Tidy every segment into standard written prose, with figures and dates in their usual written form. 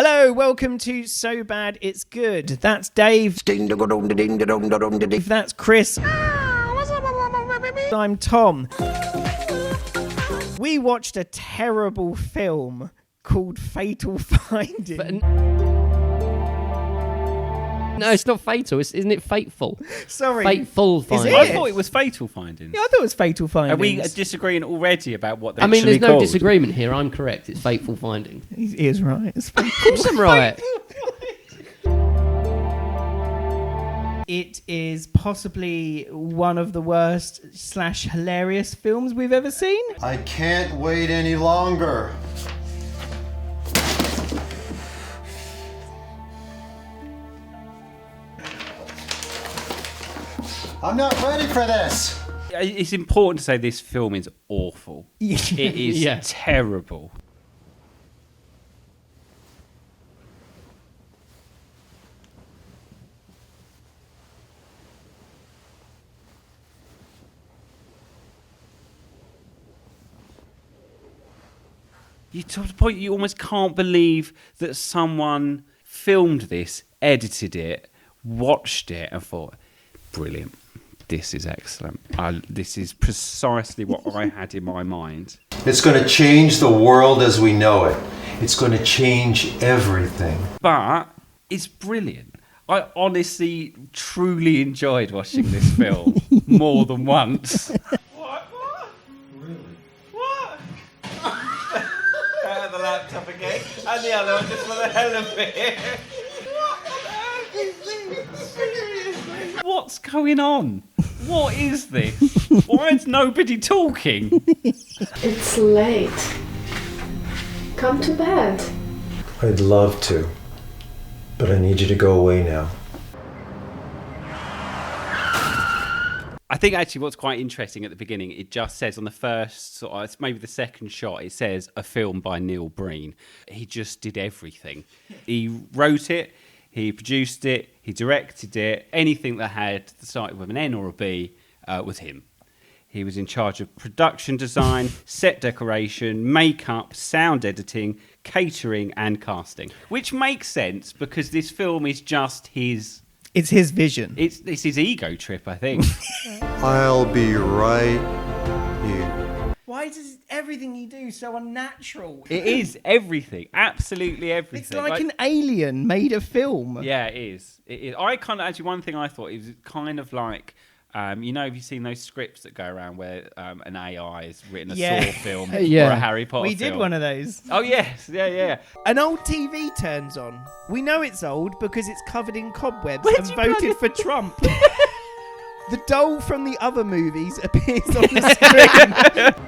Hello, welcome to So Bad It's Good. That's Dave. That's Chris. I'm Tom. We watched a terrible film called Fatal Findings. No, it's not fatal. Isn't it fateful? Sorry. Fateful Findings. I thought it was Fatal Findings. Yeah, I thought it was Fatal Findings. Are we disagreeing already about what they're there's no called? disagreement here. I'm correct. It's Fateful Findings. He is right. It's Of course I'm right. It is possibly one of the worst / hilarious films we've ever seen. I can't wait any longer. I'm not ready for this. It's important to say this film is awful. It is Yeah. terrible. You to the point you almost can't believe that someone filmed this, edited it, watched it, and thought, brilliant. This is excellent. This is precisely what I had in my mind. It's going to change the world as we know it. It's going to change everything. But it's brilliant. I honestly, truly enjoyed watching this film more than once. What? Really? What? Out of the laptop again, and the other one just for the hell of it. What on earth is this? Seriously? What's going on? What is this? Why is nobody talking? It's late. Come to bed. I'd love to, but I need you to go away now. I think actually what's quite interesting at the beginning, it just says on the first, it's maybe the second shot, it says a film by Neil Breen. He just did everything. He wrote it, he produced it, he directed it. Anything that had started with an N or a B was him. He was in charge of production design, set decoration, makeup, sound editing, catering and casting. Which makes sense because this film is just his... It's his vision. It's his ego trip, I think. I'll be right here. Why does everything he do so unnatural? It is everything, absolutely everything. It's like an alien made a film. Yeah, it is. It is. I kind of actually one thing I thought it was kind of like, have you seen those scripts that go around where an AI has written a Saw film or a Harry Potter We film? did one of those. Oh yes, yeah. An old TV turns on. We know it's old because it's covered in cobwebs Where'd and you voted for Trump. The doll from the other movies appears on the screen.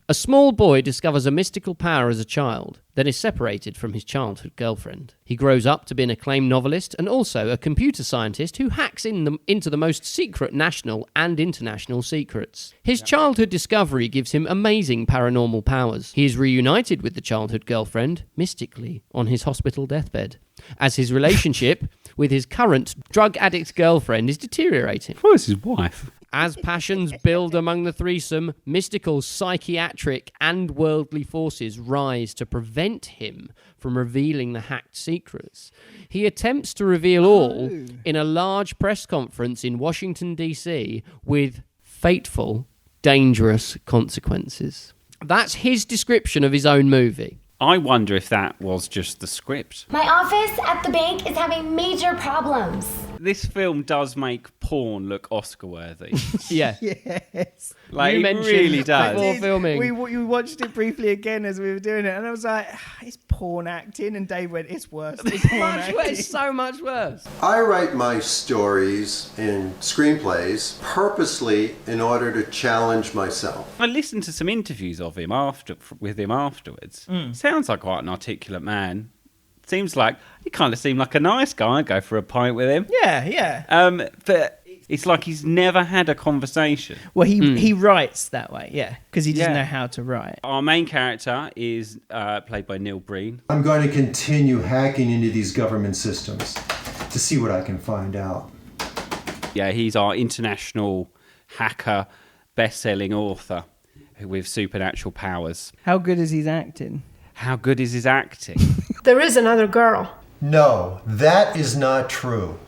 A small boy discovers a mystical power as a child, then is separated from his childhood girlfriend. He grows up to be an acclaimed novelist and also a computer scientist who hacks into the most secret national and international secrets. His childhood discovery gives him amazing paranormal powers. He is reunited with the childhood girlfriend, mystically, on his hospital deathbed, as his relationship with his current drug addict girlfriend is deteriorating. Oh, it's his wife. As passions build among the threesome, mystical, psychiatric, and worldly forces rise to prevent him from revealing the hacked secrets. He attempts to reveal all in a large press conference in Washington, D.C. with fateful, dangerous consequences. That's his description of his own movie. I wonder if that was just the script. My office at the bank is having major problems. This film does make porn look Oscar-worthy. Yeah. Yes. Like, You it mentioned really does. before filming. We watched it briefly again as we were doing it, and I was like, it's porn acting, and Dave went, it's worse. It's porn acting. It's so much worse. I write my stories and screenplays purposely in order to challenge myself. I listened to some interviews of him with him afterwards. Sounds like quite an articulate man. Seems like he kind of seemed like a nice guy. I'd go for a pint with him. Yeah. But it's like he's never had a conversation. Well, he writes that way, yeah, because he doesn't Yeah. know how to write. Our main character is played by Neil Breen. I'm going to continue hacking into these government systems to see what I can find out. Yeah, he's our international hacker, best-selling author with supernatural powers. How good is his acting? How good is his acting? There is another girl. No, that is not true.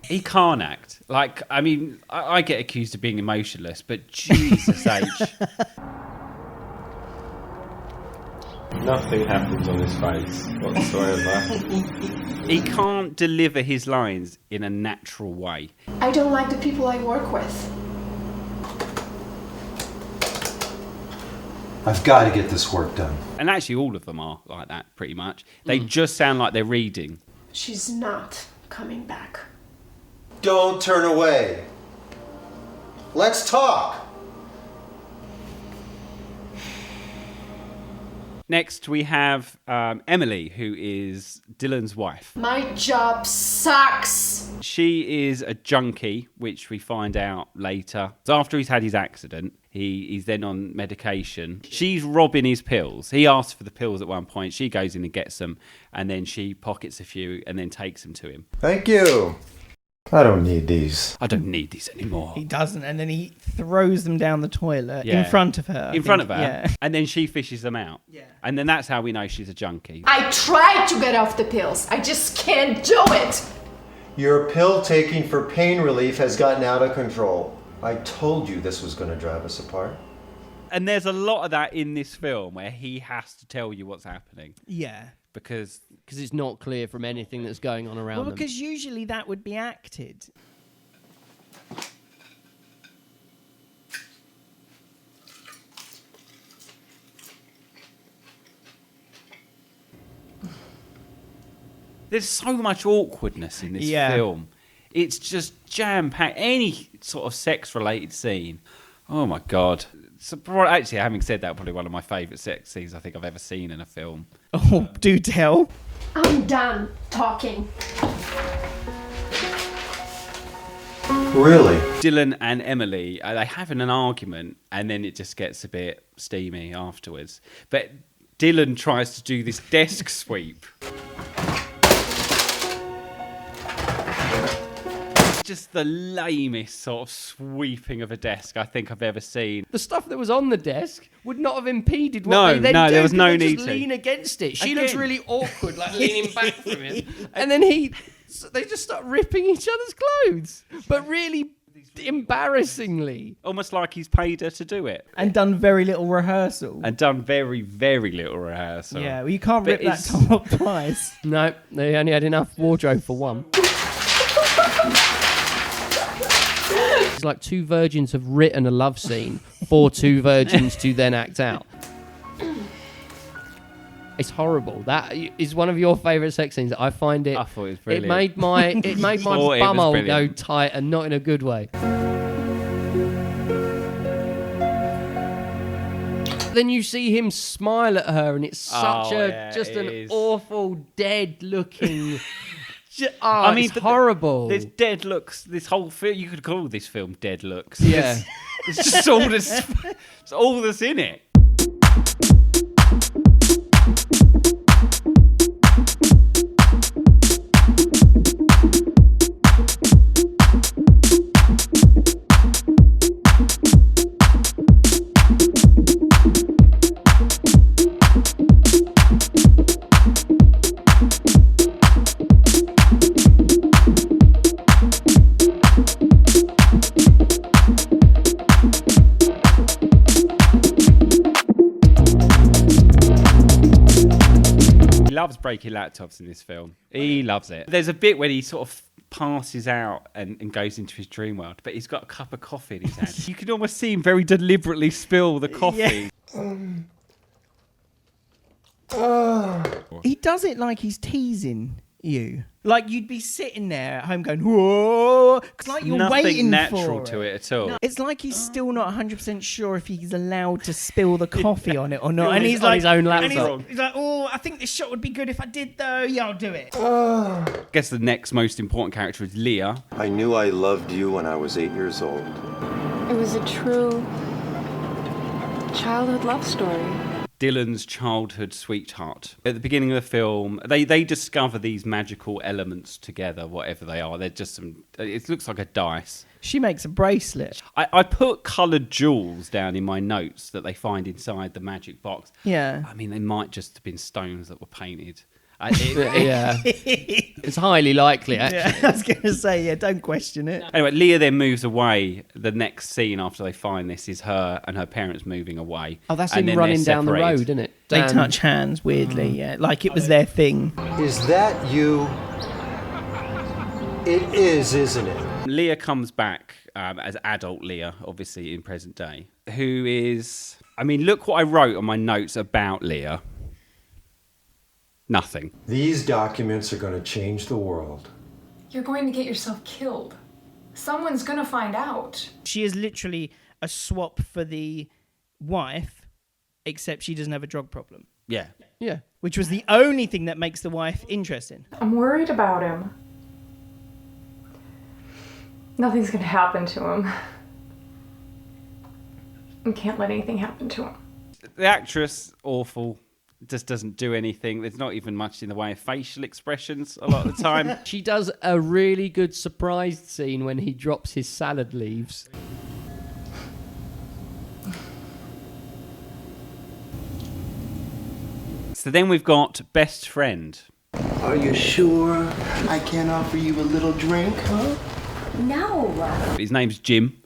He can't act. Like, I mean, I get accused of being emotionless, but Jesus H. Nothing happens on his face whatsoever. He can't deliver his lines in a natural way. I don't like the people I work with. I've got to get this work done. And actually, all of them are like that, pretty much. They just sound like they're reading. She's not coming back. Don't turn away. Let's talk. Next, we have Emily, who is Dylan's wife. My job sucks. She is a junkie, which we find out later. So after he's had his accident, he's then on medication. She's robbing his pills. He asks for the pills at one point. She goes in and gets them, and then she pockets a few and then takes them to him. Thank you. I don't need these. I don't need these anymore. He doesn't, and then he throws them down the toilet Yeah. in front of her. In front of her, Yeah. and then she fishes them out. Yeah. And then that's how we know she's a junkie. I tried to get off the pills. I just can't do it. Your pill taking for pain relief has gotten out of control. I told you this was going to drive us apart. And there's a lot of that in this film where he has to tell you what's happening Yeah. because it's not clear from anything that's going on around Well, them. because usually that would be acted. there's so much awkwardness in this film. It's just jam-packed. Any sort of sex-related scene. Oh, my God. So, actually, having said that, probably one of my favourite sex scenes I think I've ever seen in a film. Oh, do tell. I'm done talking. Really? Dylan and Emily, they have an argument, and then it just gets a bit steamy afterwards. But Dylan tries to do this desk sweep. Just the lamest sort of sweeping of a desk I think I've ever seen. The stuff that was on the desk would not have impeded what No, they then no, do. there was no They need just to. lean against it. She Again. looks really awkward, like leaning back from him. And then they just start ripping each other's clothes. But really embarrassingly. Almost like he's paid her to do it. And done very little rehearsal. And done very, very little rehearsal. Yeah, well, you can't But rip that it's- top twice. No, they only had enough wardrobe for one. It's like two virgins have written a love scene for two virgins to then act out. It's horrible. That is one of your favourite sex scenes. I find it. I thought it was brilliant. It made my Thought it was bumhole go brilliant. tight and not in a good way. Then you see him smile at her, and it's such an is. awful, dead-looking. I mean, it's but horrible. There's dead looks. This whole film, you could call this film Dead Looks. Yeah. It's just all this, it's all that's in it. He loves breaking laptops in this film. He loves it. There's a bit when he sort of passes out and goes into his dream world, but he's got a cup of coffee in his hand. You can almost see him very deliberately spill the coffee. He does it like he's teasing you. Like you'd be sitting there at home going, whoa, because like you're Nothing waiting natural for to it at all. No, it's like he's still not 100% sure if he's allowed to spill the coffee on it or not. On And his- he's on like, his own and laptop. he's like, oh, I think this shot would be good if I did though. Yeah, I'll do it. I guess the next most important character is Leah. I knew I loved you when I was 8 years old. It was a true childhood love story. Dylan's childhood sweetheart. At the beginning of the film, they discover these magical elements together, whatever they are. They're just some. It looks like a dice. She makes a bracelet. I put coloured jewels down in my notes that they find inside the magic box. Yeah. I mean, they might just have been stones that were painted. Yeah. It's highly likely, actually. Yeah, I was going to say, yeah, don't question it. Anyway, Leah then moves away. The next scene after they find this is her and her parents moving away. Oh, that's and him then running they're down the separated. road, isn't it? They Dan- touch hands weirdly, yeah, like it was their thing. Is that you? It is, isn't it? Leah comes back as adult Leah, obviously in present day, who is... I mean, look what I wrote on my notes about Leah. Nothing. These documents are going to change the world. You're going to get yourself killed. Someone's gonna find out. She is literally a swap for the wife, except she doesn't have a drug problem, Yeah. Yeah. which was the only thing that makes the wife interesting. I'm worried about him. Nothing's gonna happen to him. I can't let anything happen to him. The actress, awful. Just doesn't do anything. There's not even much in the way of facial expressions a lot of the time. She does a really good surprised scene when he drops his salad leaves. So then we've got best friend. Are you sure I can offer you a little drink, huh? No. His name's Jim.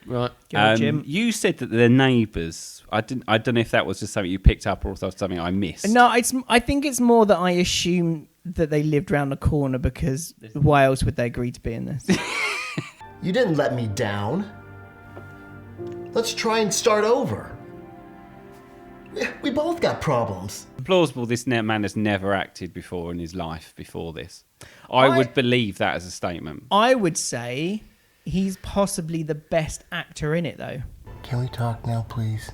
Right. Jim. You said that they're neighbours. I don't know if that was just something you picked up or something I missed. No, I think it's more that I assume that they lived round the corner because why else would they agree to be in this? You didn't let me down. Let's try and start over. We both got problems. Plausible this man has never acted before in his life before this. I would believe that as a statement. I would say he's possibly the best actor in it, though. Can we talk now, please?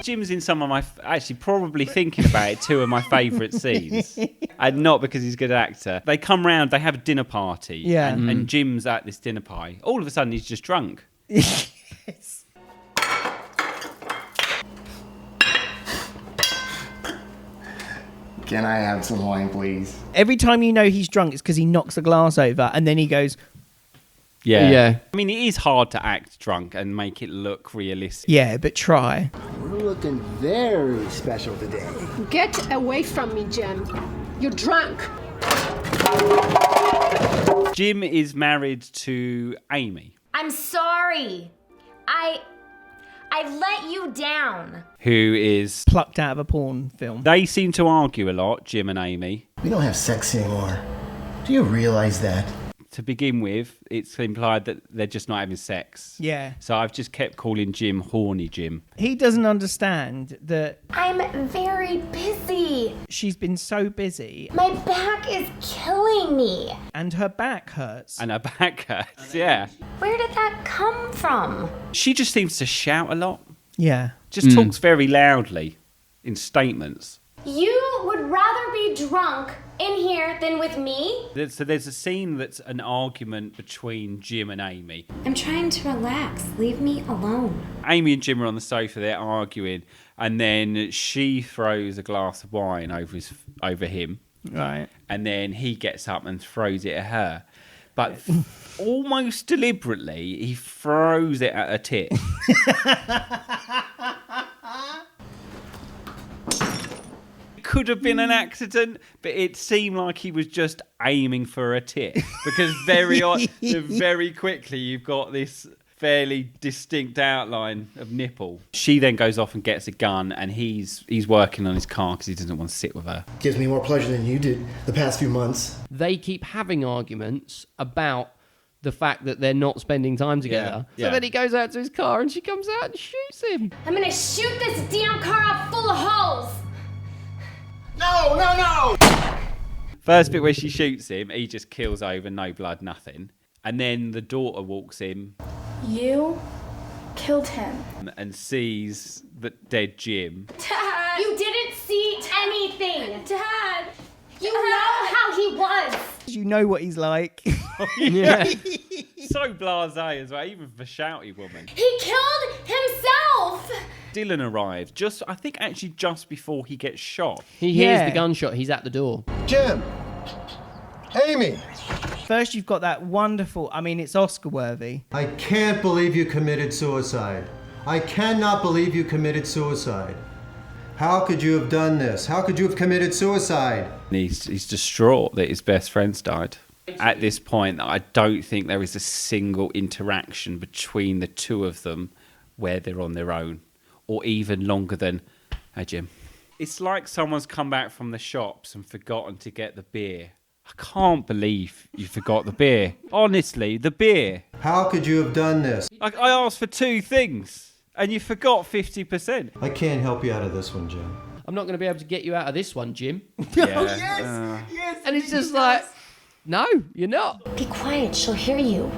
Jim's in some of my... Actually, probably thinking about it, two of my favourite scenes. And not because he's a good actor. They come round, they have a dinner party. Yeah. And Jim's at this dinner party. All of a sudden, he's just drunk. Yes. Can I have some wine, please? Every time you know he's drunk, it's because he knocks a glass over and then he goes, Yeah. I mean, it is hard to act drunk and make it look realistic. yeah, but try. We're looking very special today. Get away from me, Jim. You're drunk. Jim is married to Amy, I'm sorry. I let you down. who is... Plucked out of a porn film. They seem to argue a lot, Jim and Amy. We don't have sex anymore. Do you realize that? To begin with, it's implied that they're just not having sex. Yeah. So I've just kept calling Jim Horny Jim. He doesn't understand that I'm very busy. she's been so busy My back is killing me. and her back hurts. And her back hurts, yeah. Where did that come from? She just seems to shout a lot. Yeah. Just talks very loudly in statements. You would rather be drunk in here than with me? So there's a scene that's an argument between Jim and Amy. I'm trying to relax. Leave me alone. Amy and Jim are on the sofa, they're arguing, and then she throws a glass of wine over him, Right. and then he gets up and throws it at her. But almost deliberately, he throws it at her tit. Could have been an accident, but it seemed like he was just aiming for a tit, because very quickly you've got this fairly distinct outline of nipple. She then goes off and gets a gun, and he's working on his car because he doesn't want to sit with her. Gives me more pleasure than you did the past few months. They keep having arguments about the fact that they're not spending time together. Yeah. So then he goes out to his car and she comes out and shoots him. I'm gonna shoot this damn car up full of holes. No! First bit where she shoots him, he just kills over, no blood, nothing. And then the daughter walks in You killed him. and sees the dead Jim. Dad! You didn't see anything! Dad! You know how he was! You know what he's like. Yeah. So blasé as well, even for shouty woman. He killed himself! Dylan arrives, I think actually just before he gets shot. He hears the gunshot. He's at the door. Jim! Amy! First, you've got that wonderful, I mean, it's Oscar-worthy. I can't believe you committed suicide. I cannot believe you committed suicide. How could you have done this? How could you have committed suicide? He's distraught that his best friend's died. At this point, I don't think there is a single interaction between the two of them where they're on their own, or even longer than, "Hey, Jim." It's like someone's come back from the shops and forgotten to get the beer. I can't believe you forgot the beer. Honestly, the beer. How could you have done this? I asked for 2 things, and you forgot 50%. I can't help you out of this one, Jim. I'm not going to be able to get you out of this one, Jim. Yeah. Yes! And it's just like, no, you're not. Be quiet, she'll hear you.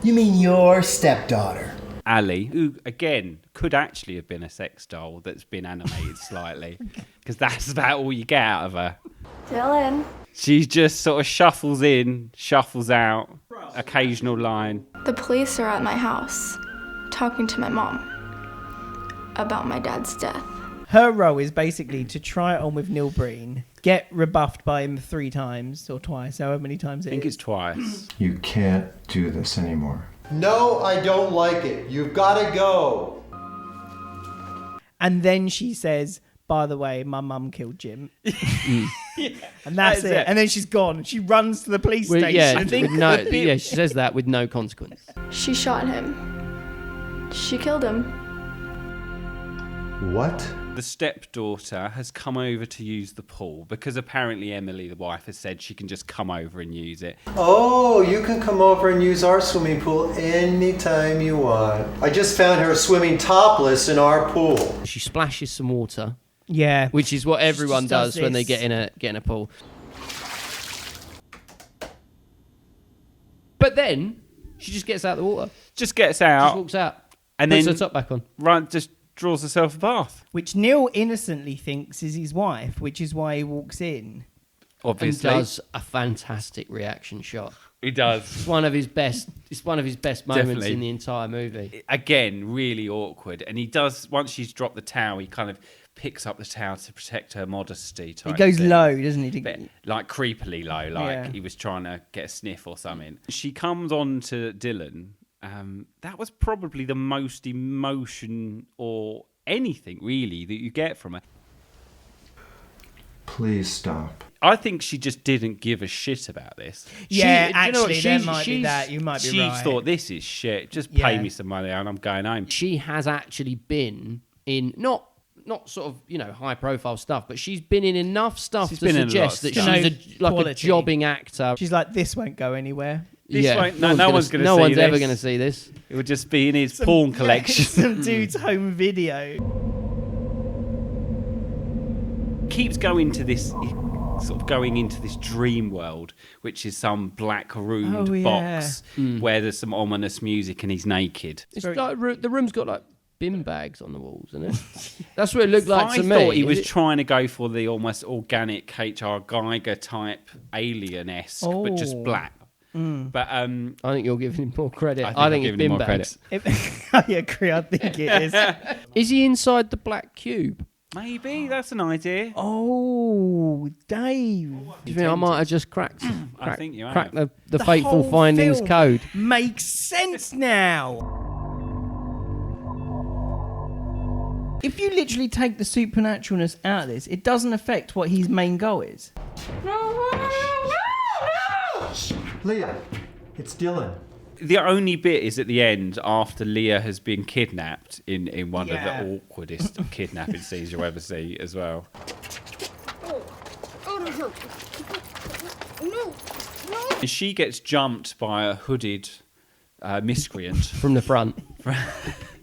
You mean your stepdaughter? Ali, who, again, could actually have been a sex doll that's been animated slightly, because that's about all you get out of her. Dylan. She just sort of shuffles in, shuffles out, occasional line. The police are at my house, talking to my mom about my dad's death. Her role is basically to try it on with Neil Breen, get rebuffed by him 3 times or twice, however many times I think it's twice. You can't do this anymore. No, I don't like it. You've got to go. And then she says, "By the way, my mum killed Jim." And that's it. And then she's gone. She runs to the police station. Yeah, she says that with no consequence. She shot him. She killed him. What? The stepdaughter has come over to use the pool because apparently Emily, the wife, has said she can just come over and use it. Oh, you can come over and use our swimming pool anytime you want. I just found her swimming topless in our pool. She splashes some water. Yeah. Which is what everyone just does does when they this. get in a pool. But then she just gets out of the water. Just gets out. Just walks out. And puts then her top back on. just draws herself a bath. Which Neil innocently thinks is his wife, which is why he walks in. Obviously. And does a fantastic reaction shot. He does. It's one of his best moments Definitely. in the entire movie. Again, really awkward. And he does, once she's dropped the towel, he kind of picks up the towel to protect her modesty. He goes low, doesn't he? But, like creepily low, like he was trying to get a sniff or something. She comes on to Dylan. That was probably the most emotion or anything really that you get from her. Please stop. I think she just didn't give a shit about this. Yeah, you know what, actually, there might be that. You might be right. She thought, this is shit. Just pay me some money and I'm going home. She has actually been in not sort of, high profile stuff, but she's been in enough stuff to suggest that she's a jobbing actor. She's like, this won't go anywhere. No one's going to see this. No one's ever going to see this. It would just be in his porn collection. Some dude's home video. Keeps going to this, sort of going into this dream world, which is some black roomed box where there's some ominous music and he's naked. It's like, the room's got like bin bags on the walls, isn't it? That's what it looked like to me. I thought he was trying to go for the almost organic H.R. Geiger type alien-esque, but just black. But I think you're giving him more credit. I think it's bin bags. I agree. I think it is. Is he inside the black cube? Maybe that's an idea. Oh, Dave! Do you think I might have just cracked I think you cracked have. the Fateful whole Findings film code? Makes sense now. If you literally take the supernaturalness out of this, it doesn't affect what his main goal is. Leah, it's Dylan. The only bit is at the end after Leah has been kidnapped in one of the awkwardest kidnapping scenes you'll ever see as well. And she gets jumped by a hooded miscreant From the front.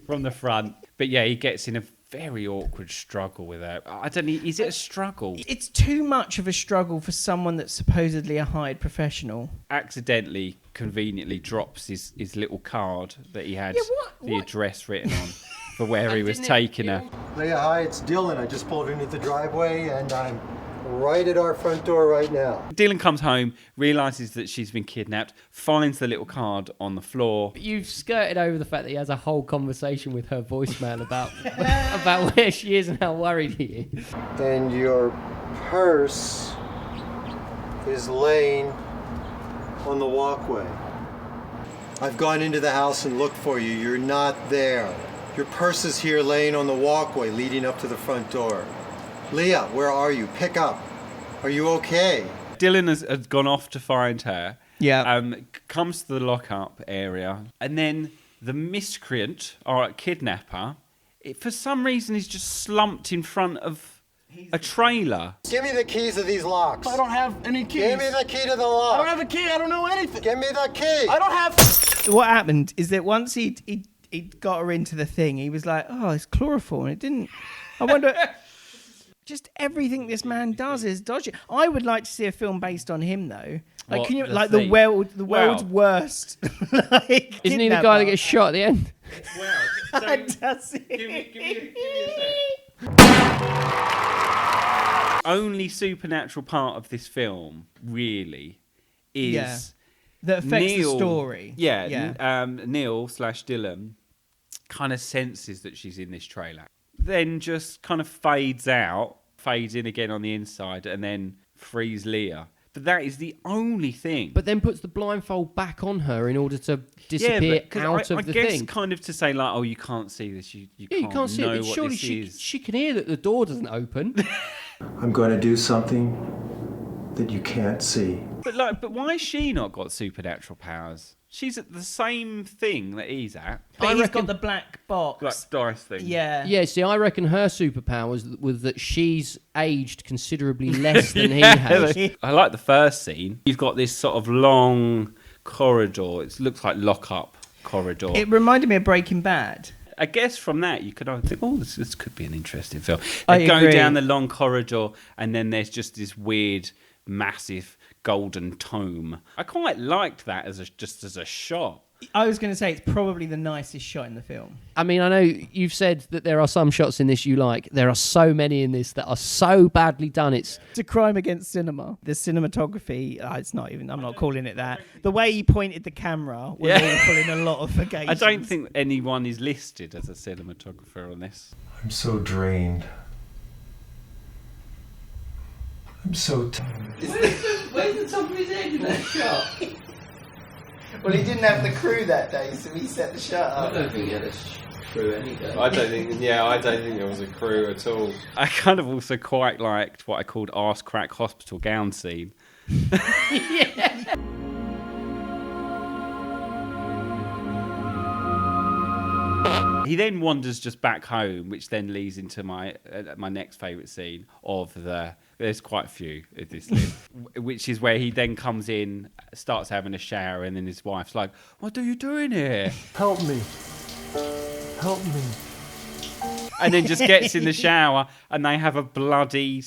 from the front. But yeah, he gets in a very awkward struggle with her. I don't know, is it a struggle? It's too much of a struggle for someone that's supposedly a hired professional. Accidentally, conveniently drops his little card that he had the address written on for where he was taking her. Leah, hi, it's Dylan. I just pulled into the driveway and I'm right at our front door right now. Dylan comes home, realises that she's been kidnapped, finds the little card on the floor. You've skirted over the fact that he has a whole conversation with her voicemail about about where she is and how worried he is. And your purse is laying on the walkway. I've gone into the house and looked for you. You're not there. Your purse is here laying on the walkway leading up to the front door. Leah, where are you? Pick up. Are you okay? Dylan has gone off to find her. Yeah. Comes to the lockup area. And then the miscreant, or kidnapper, for some reason is just slumped in front of a trailer. Give me the keys of these locks. I don't have any keys. Give me the key to the lock. I don't have a key. I don't know anything. Give me the key. I don't have... What happened is that once he got her into the thing, he was like, oh, it's chloroform. It didn't... I wonder... Just everything this man does is dodgy. I would like to see a film based on him, though. Like, What, can you the like thief? the world's worst? Like, Isn't he the guy that gets shot at the end? Does he? Give me a sec. Only supernatural part of this film, really, is that affects Neil, the story. Yeah. Neil / Dylan kind of senses that she's in this trailer. Then just kind of fades out, fades in again on the inside, and then frees Leah. But that is the only thing. But then puts the blindfold back on her in order to disappear out of I the guess thing. kind of to say like, oh, you can't see this. You can't see know it. what Surely this is. she can hear that the door doesn't open. I'm going to do something that you can't see. But why has she not got supernatural powers? She's at the same thing that he's at. But he's got the black box. Like dice thing. Yeah. Yeah, see, I reckon her superpowers was that she's aged considerably less than he has. I like the first scene. You've got this sort of long corridor. It looks like lock-up corridor. It reminded me of Breaking Bad. I guess from that you could think, oh, this could be an interesting film. I They go agree. down the long corridor, and then there's just this weird, massive golden tome. I quite liked that as a shot. I was going to say it's probably the nicest shot in the film. I mean, I know you've said that there are some shots in this you like. There are so many in this that are so badly done. It's a crime against cinema. The cinematography, it's not even, I'm not calling it that. The way he pointed the camera was all pulling a lot of occasions. I don't think anyone is listed as a cinematographer on this. I'm so drained. I'm so tired. Where's the top of his head in that shot? Well, he didn't have the crew that day, so he set the shot up. I don't think he had a crew any day. I don't think there was a crew at all. I kind of also quite liked what I called arse crack hospital gown scene. He then wanders just back home, which then leads into my next favourite scene of the... There's quite a few in this list, which is where he then comes in, starts having a shower, and then his wife's like, "What are you doing here? Help me. Help me." And then just gets in the shower, and they have a bloody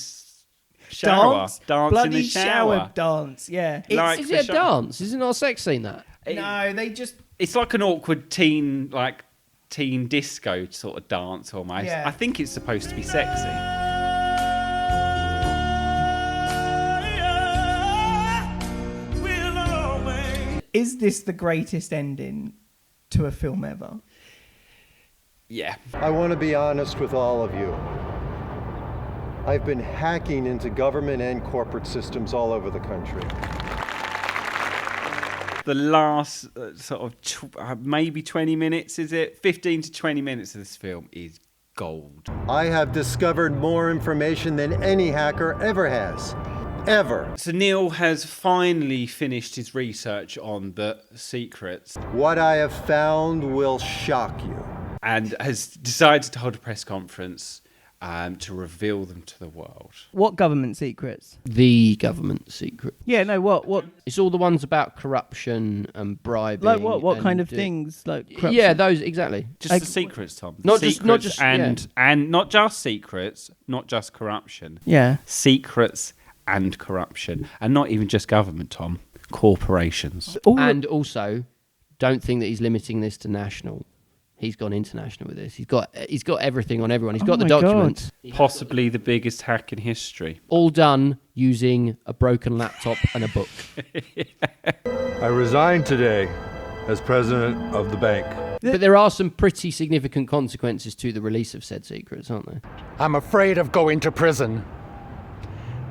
shower dance bloody in the shower dance. Yeah, is it a dance? Is it not a sex scene? That no, they just. It's like an awkward teen disco sort of dance almost. Yeah. I think it's supposed to be sexy. Is this the greatest ending to a film ever? Yeah. I want to be honest with all of you. I've been hacking into government and corporate systems all over the country. The last sort of maybe 20 minutes, is it? 15 to 20 minutes of this film is gold. I have discovered more information than any hacker ever has. Ever. So Neil has finally finished his research on the secrets. What I have found will shock you. And has decided to hold a press conference to reveal them to the world. What government secrets? The government secret. Yeah, no, what? It's all the ones about corruption and bribing. Like what kind of things? Like corruption? Yeah, those exactly. Just the secrets, Tom. Not just and not just secrets, not just corruption. Yeah. Secrets and corruption, and not even just government, Tom. Corporations. And also, don't think that he's limiting this to national. He's gone international with this. He's got everything on everyone. He's got the my documents. Possibly the biggest hack in history. All done using a broken laptop and a book. I resign today as president of the bank. But there are some pretty significant consequences to the release of said secrets, aren't there? I'm afraid of going to prison.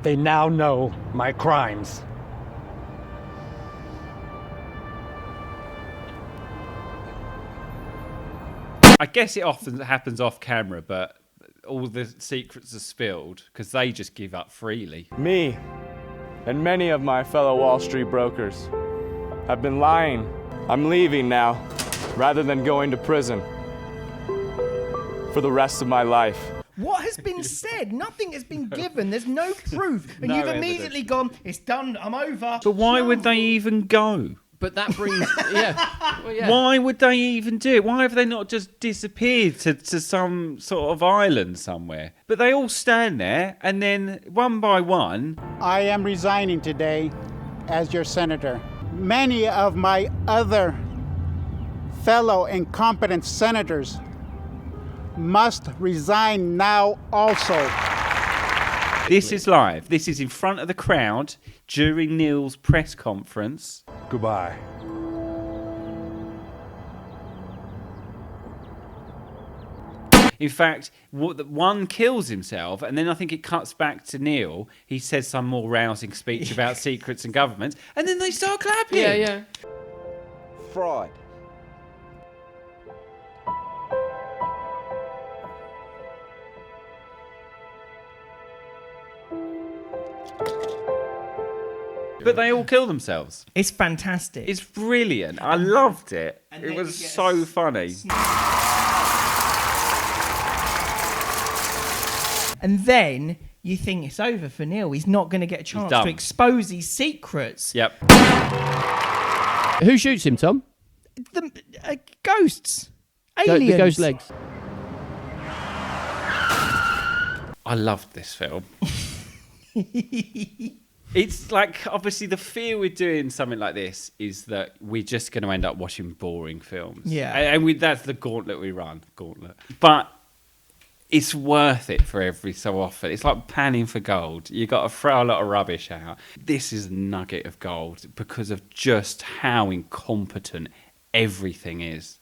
They now know my crimes. I guess it often happens off camera, but all the secrets are spilled because they just give up freely. Me and many of my fellow Wall Street brokers have been lying. I'm leaving now, rather than going to prison for the rest of my life. What has been said? Nothing has been given. There's no proof. And No you've evidence. immediately gone, it's done, I'm over. But why would they even go? But that brings... yeah. Well, yeah. Why would they even do it? Why have they not just disappeared to some sort of island somewhere? But they all stand there, and then one by one... I am resigning today as your senator. Many of my other fellow incompetent senators must resign now also. This is live. This is in front of the crowd during Neil's press conference. Goodbye. In fact, one kills himself, and then I think it cuts back to Neil. He says some more rousing speech about secrets and governments, and then they start clapping. Yeah. Fraud. But they all kill themselves. It's fantastic. It's brilliant. I loved it. It was so funny. And then you think it's over for Neil. He's not going to get a chance to expose his secrets. Yep. Who shoots him, Tom? The ghosts. Aliens. The ghost legs. I loved this film. It's like, obviously, the fear with doing something like this is that we're just going to end up watching boring films. Yeah. And that's the gauntlet we run. But it's worth it for every so often. It's like panning for gold. You've got to throw a lot of rubbish out. This is a nugget of gold because of just how incompetent everything is.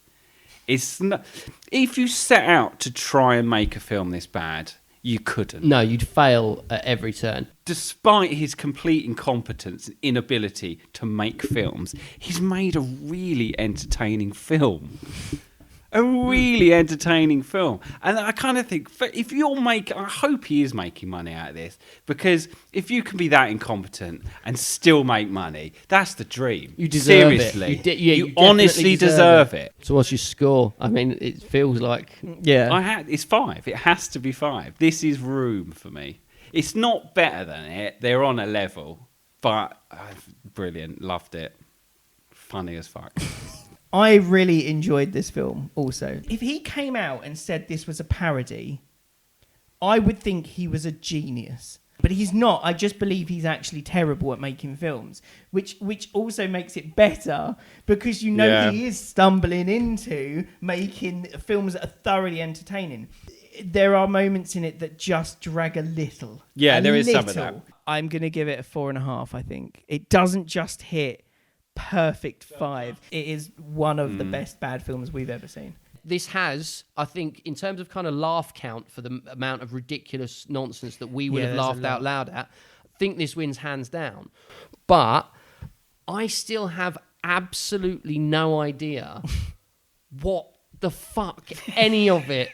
It's not, if you set out to try and make a film this bad, you couldn't. No, you'd fail at every turn. Despite his complete incompetence and inability to make films, he's made a really entertaining film. A really entertaining film. And I kind of think, if you're making... I hope he is making money out of this, because if you can be that incompetent and still make money, that's the dream. You deserve Seriously. it. You honestly deserve it. So what's your score? I mean, it feels like... Yeah. It's 5. It has to be 5. This is Room for me. It's not better than it. They're on a level. But brilliant. Loved it. Funny as fuck. I really enjoyed this film also. If he came out and said this was a parody, I would think he was a genius. But he's not. I just believe he's actually terrible at making films, which also makes it better because he is stumbling into making films that are thoroughly entertaining. There are moments in it that just drag a little. Yeah, there is some of that. I'm going to give it a 4.5, I think. It doesn't just hit perfect 5. It is one of the best bad films we've ever seen. This has, I think, in terms of kind of laugh count for the amount of ridiculous nonsense that we would have laughed out loud at, I think this wins hands down. But I still have absolutely no idea what the fuck any of it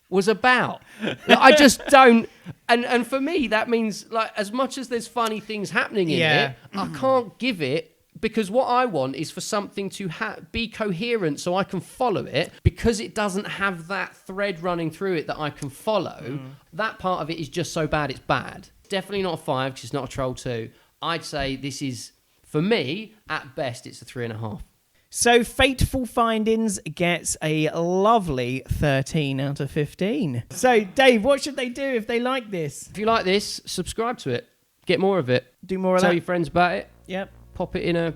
was about. I just don't. And for me, that means, like, as much as there's funny things happening in it, I can't give it. Because what I want is for something to be coherent so I can follow it. Because it doesn't have that thread running through it that I can follow, that part of it is just so bad it's bad. Definitely not a 5 because it's not a Troll 2. I'd say this is, for me, at best, it's a 3.5. So Fateful Findings gets a lovely 13 out of 15. So, Dave, what should they do if they like this? If you like this, subscribe to it. Get more of it. Do more of Tell that. your friends about it. Yep. Pop it in a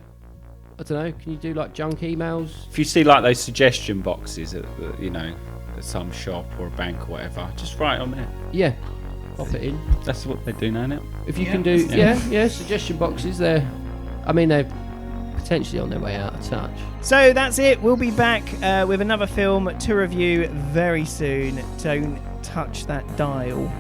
I don't know. Can you do like junk emails? If you see like those suggestion boxes at some shop or a bank or whatever, just write on there. Yeah, pop it in. That's what they do now, isn't it? If you can do, suggestion boxes. They're potentially on their way out of touch. So that's it. We'll be back with another film to review very soon. Don't touch that dial.